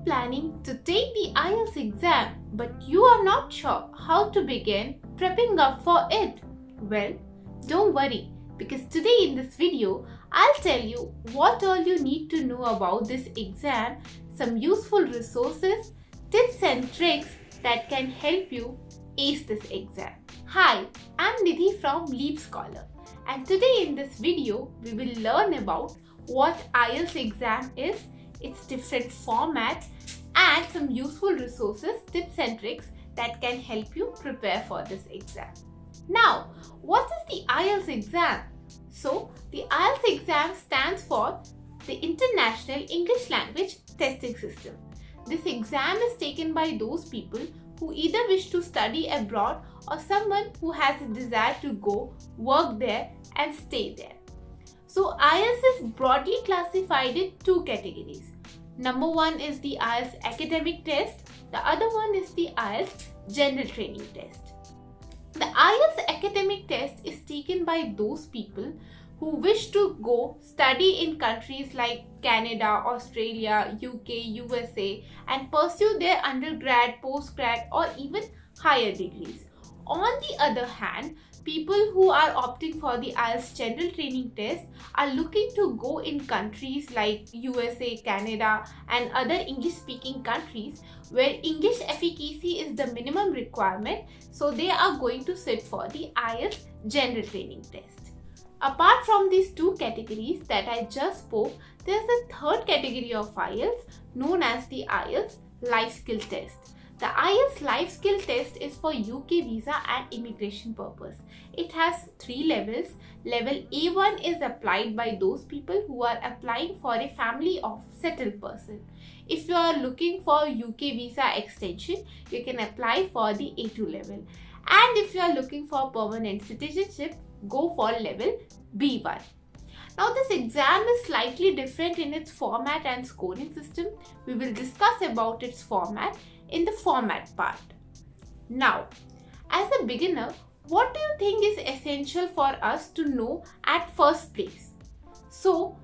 planning to take the IELTS exam but you are not sure how to begin prepping up for it? Well, don't worry, because today in this video, I'll tell you what all you need to know about this exam, some useful resources, tips and tricks that can help you ace this exam. Hi, I'm Nidhi from LeapScholar, and today in this video, we will learn about what IELTS exam is, its different formats, and some useful resources, tips and tricks that can help you prepare for this exam. Now, what is the IELTS exam? So, the IELTS exam stands for the International English Language Testing System. This exam is taken by those people who either wish to study abroad or someone who has a desire to go, work there and stay there. So IELTS is broadly classified in two categories. Number one is the IELTS academic test. The other one is the IELTS general training test. The IELTS academic test is taken by those people who wish to go study in countries like Canada, Australia, UK, USA and pursue their undergrad, postgrad or even higher degrees. On the other hand, people who are opting for the IELTS general training test are looking to go in countries like USA, Canada and other English speaking countries where English efficacy is the minimum requirement, so they are going to sit for the IELTS general training test. Apart from these two categories that I just spoke, there is a third category of IELTS known as the IELTS life skill test. The IELTS life skill test is for UK visa and immigration purpose. It has 3 levels. Level A1 is applied by those people who are applying for a family of settled person. If you are looking for UK visa extension, you can apply for the A2 level. And if you are looking for permanent citizenship, go for level B1. Now this exam is slightly different in its format and scoring system. We will discuss about its format in the format part. Now, as a beginner, what do you think is essential for us to know at first place? So,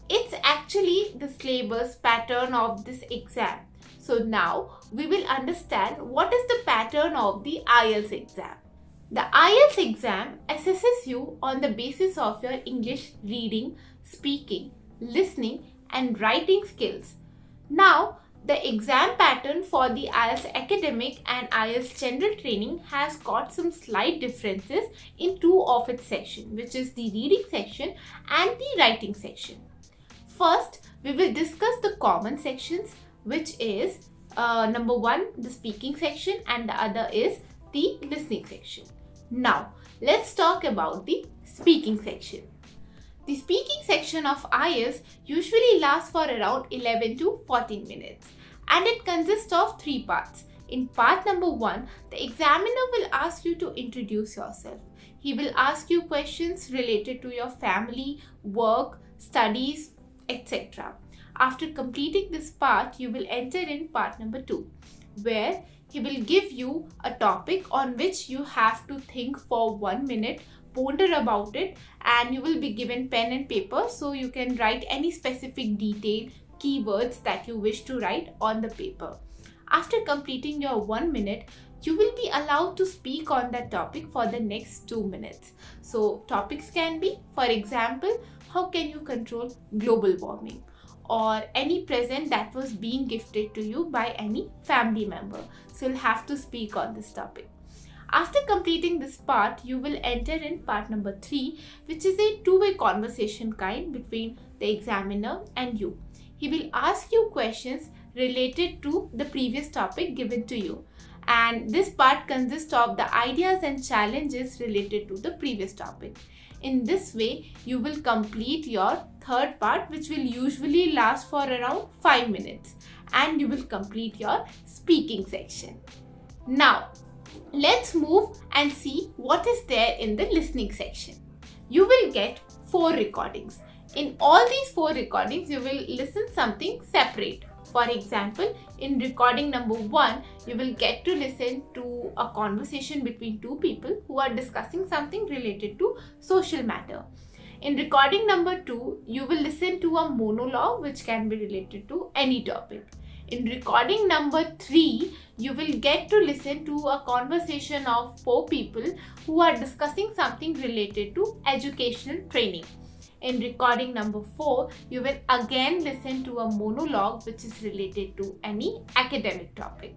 it's actually the syllabus pattern of this exam. So now, we will understand what is the pattern of the IELTS exam. The IELTS exam assesses you on the basis of your English reading, speaking, listening and writing skills. Now, the exam pattern for the IELTS academic and IELTS general training has got some slight differences in two of its sections, which is the reading section and the writing section. First, we will discuss the common sections, which is number one, the speaking section, and the other is the listening section. Now, let's talk about the speaking section. The speaking section of IELTS usually lasts for around 11 to 14 minutes and it consists of 3 parts. In part number 1, the examiner will ask you to introduce yourself. He will ask you questions related to your family, work, studies, etc. After completing this part, you will enter in part number 2, where he will give you a topic on which you have to think for 1 minute, ponder about it, and you will be given pen and paper so you can write any specific detail, keywords that you wish to write on the paper. After completing your 1 minute, you will be allowed to speak on that topic for the next 2 minutes. So topics can be, for example, how can you control global warming? Or any present that was being gifted to you by any family member. So you'll have to speak on this topic. After completing this part, you will enter in part number 3, which is a two-way conversation kind between the examiner and you. He will ask you questions related to the previous topic given to you. And this part consists of the ideas and challenges related to the previous topic. In this way, you will complete your third part, which will usually last for around 5 minutes, and you will complete your speaking section. Now, let's move and see what is there in the listening section. You will get 4 recordings. In all these 4 recordings, you will listen something separate. For example, in recording number 1, you will get to listen to a conversation between 2 people who are discussing something related to social matter. In recording number 2, you will listen to a monologue which can be related to any topic. In recording number 3, you will get to listen to a conversation of 4 people who are discussing something related to educational training. In recording number 4, you will again listen to a monologue which is related to any academic topic.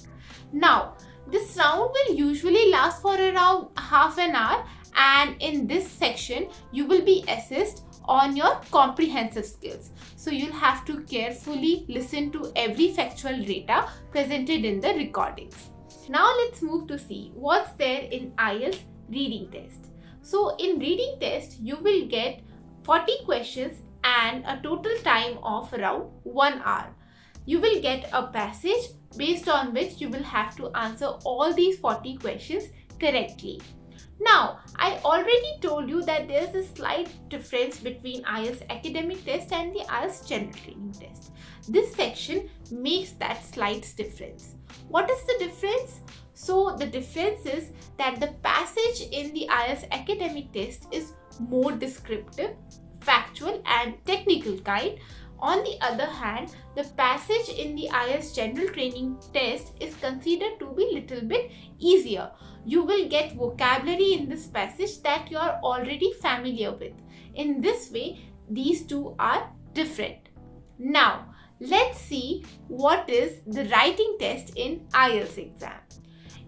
Now, this round will usually last for around half an hour, and in this section, you will be assessed on your comprehensive skills. So you'll have to carefully listen to every factual data presented in the recordings. Now let's move to see what's there in IELTS reading test. So in reading test, you will get 40 questions and a total time of around 1 hour. You will get a passage based on which you will have to answer all these 40 questions correctly. Now, I already told you that there is a slight difference between IELTS academic test and the IELTS general training test. This section makes that slight difference. What is the difference? So, the difference is that the passage in the IELTS academic test is more descriptive, factual and technical kind. On the other hand, the passage in the IELTS general training test is considered to be little bit easier. You will get vocabulary in this passage that you are already familiar with. In this way, these two are different. Now, let's see what is the writing test in IELTS exam.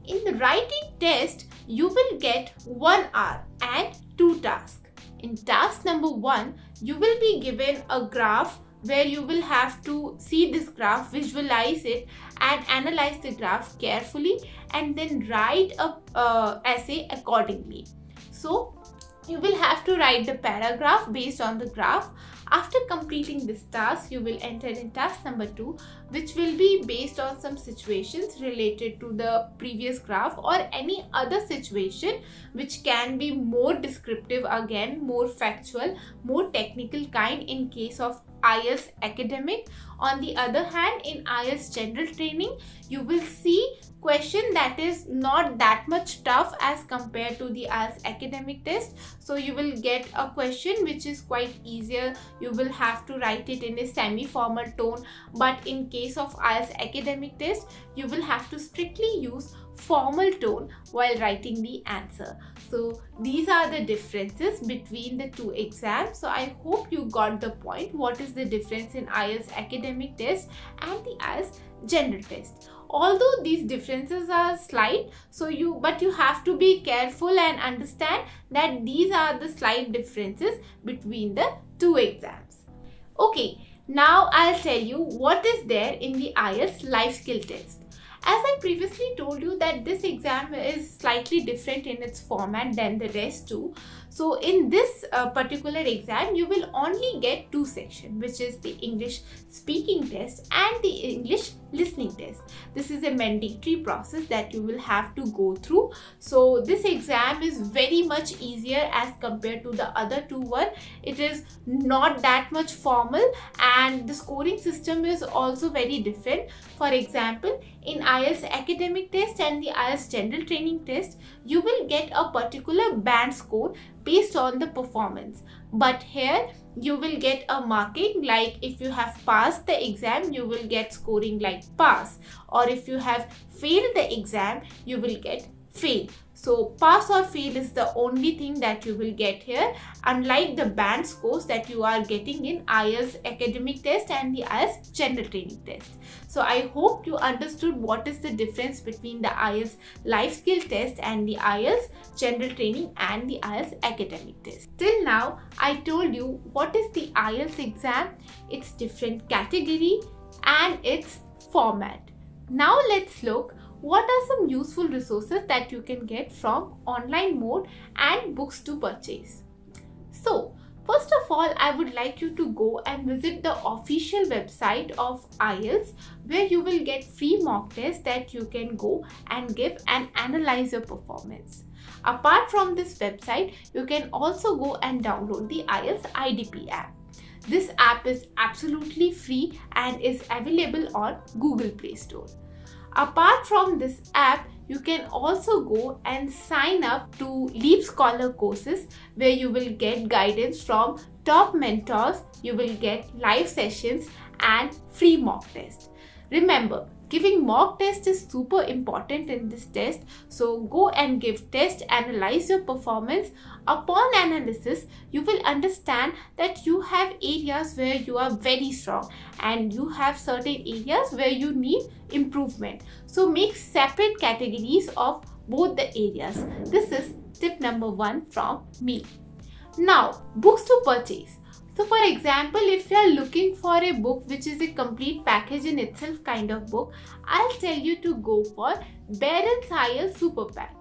In the writing test, you will get 1 hour and 2 tasks. In task number 1, you will be given a graph where you will have to see this graph, visualize it and analyze the graph carefully and then write a essay accordingly. So you will have to write the paragraph based on the graph. After completing this task, you will enter in task number 2, which will be based on some situations related to the previous graph or any other situation which can be more descriptive, again more factual, more technical kind in case of IELTS academic. On the other hand, in IELTS general training, you will see question that is not that much tough as compared to the IELTS academic test. So you will get a question which is quite easier. You will have to write it in a semi-formal tone, but in case of IELTS academic test, you will have to strictly use formal tone while writing the answer. So these are the differences between the two exams. So I hope you got the point. What is the difference in IELTS academic test and the IELTS general test? Although these differences are slight, but you have to be careful and understand that these are the slight differences between the two exams. Okay, now I'll tell you what is there in the IELTS life skill test. As I previously told you that this exam is slightly different in its format than the rest too. So in this particular exam, you will only get 2 sections, which is the English speaking test and the English listening test. This is a mandatory process that you will have to go through. So this exam is very much easier as compared to the other 2 one. It is not that much formal and the scoring system is also very different. For example, in IELTS academic test and the IELTS general training test, you will get a particular band score based on the performance. But here you will get a marking, like if you have passed the exam, you will get scoring like pass, or if you have failed the exam, you will get fail. So pass or fail is the only thing that you will get here, unlike the band scores that you are getting in IELTS academic test and the IELTS general training test. So I hope you understood what is the difference between the IELTS life skill test and the IELTS general training and the IELTS academic test. Till now, I told you what is the IELTS exam, its different category and its format. Now let's look what are some useful resources that you can get from online mode and books to purchase. So first of all, I would like you to go and visit the official website of IELTS, where you will get free mock tests that you can go and give and analyze your performance. Apart from this website, you can also go and download the IELTS IDP app. This app is absolutely free and is available on Google Play Store. Apart from this app, you can also go and sign up to LeapScholar courses, where you will get guidance from top mentors, you will get live sessions and free mock tests. Remember, giving mock test is super important in this test. So go and give test, analyze your performance. Upon analysis, you will understand that you have areas where you are very strong and you have certain areas where you need improvement. So make separate categories of both the areas. This is tip number 1 from me. Now, books to purchase. So for example, if you are looking for a book which is a complete package in itself kind of book, I'll tell you to go for Barron's IELTS Super Pack.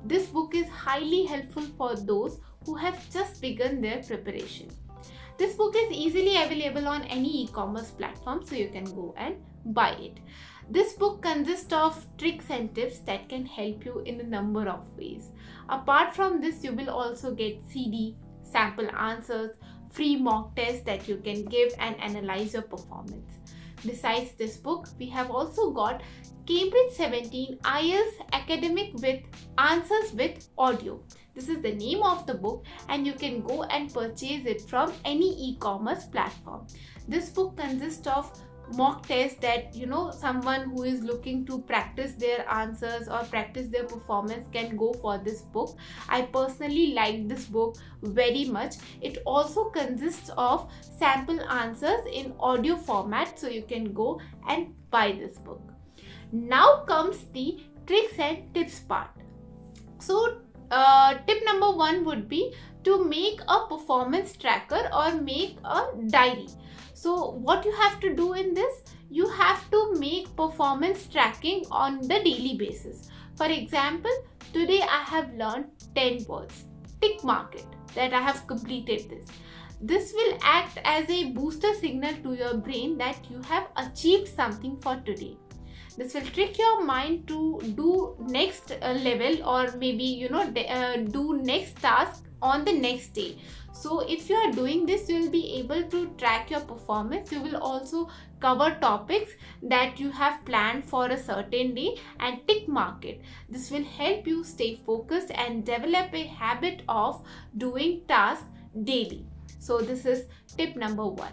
This book is highly helpful for those who have just begun their preparation. This book is easily available on any e-commerce platform, so you can go and buy it. This book consists of tricks and tips that can help you in a number of ways. Apart from this, you will also get CD, sample answers, free mock tests that you can give and analyze your performance. Besides this book, we have also got Cambridge 17 IELTS Academic with Answers with Audio. This is the name of the book and you can go and purchase it from any e-commerce platform. This book consists of mock tests that someone who is looking to practice their answers or practice their performance can go for this book. I personally like this book very much. It also consists of sample answers in audio format, so you can go and buy this book. Now comes the tricks and tips part. So tip number 1 would be to make a performance tracker or make a diary. So what you have to do in this, you have to make performance tracking on the daily basis. For example, today I have learned 10 words. Tick mark it that I have completed this. This will act as a booster signal to your brain that you have achieved something for today. This will trick your mind to do next level or maybe do next task on the next day. So if you are doing this, you will be able to track your performance. You will also cover topics that you have planned for a certain day and tick mark it. This will help you stay focused and develop a habit of doing tasks daily. So this is tip number 1.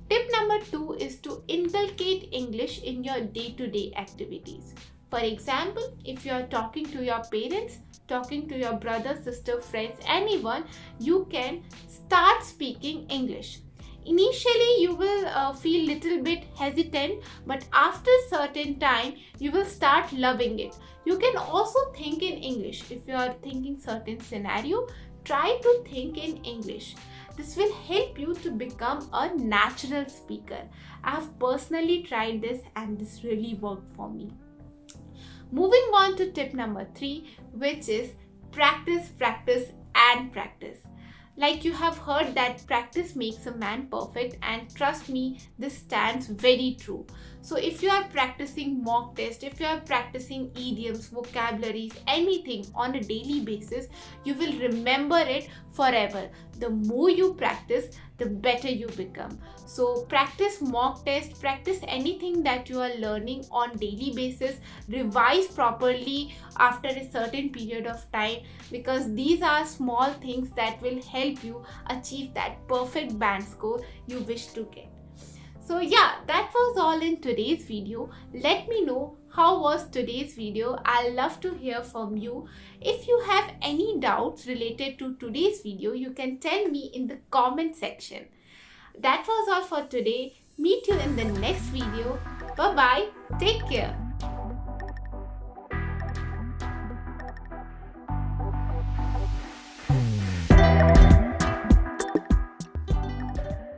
Tip number 2 is to inculcate English in your day-to-day activities. For example, if you are talking to your parents, talking to your brother, sister, friends, anyone, you can start speaking English. Initially, you will feel little bit hesitant, but after certain time, you will start loving it. You can also think in English. If you are thinking certain scenario, try to think in English. This will help you to become a natural speaker. I have personally tried this and this really worked for me. Moving on to tip number 3, which is practice, practice and practice. Like you have heard that practice makes a man perfect, and trust me, this stands very true. So if you are practicing mock test, if you are practicing idioms, vocabularies, anything on a daily basis, you will remember it forever. The more you practice, the better you become. So practice mock test, practice anything that you are learning on daily basis, revise properly after a certain period of time, because these are small things that will help you achieve that perfect band score you wish to get. So yeah, that was all in today's video. Let me know how was today's video. I'll love to hear from you. If you have any doubts related to today's video, you can tell me in the comment section. That was all for today. Meet you in the next video. Bye bye. Take care.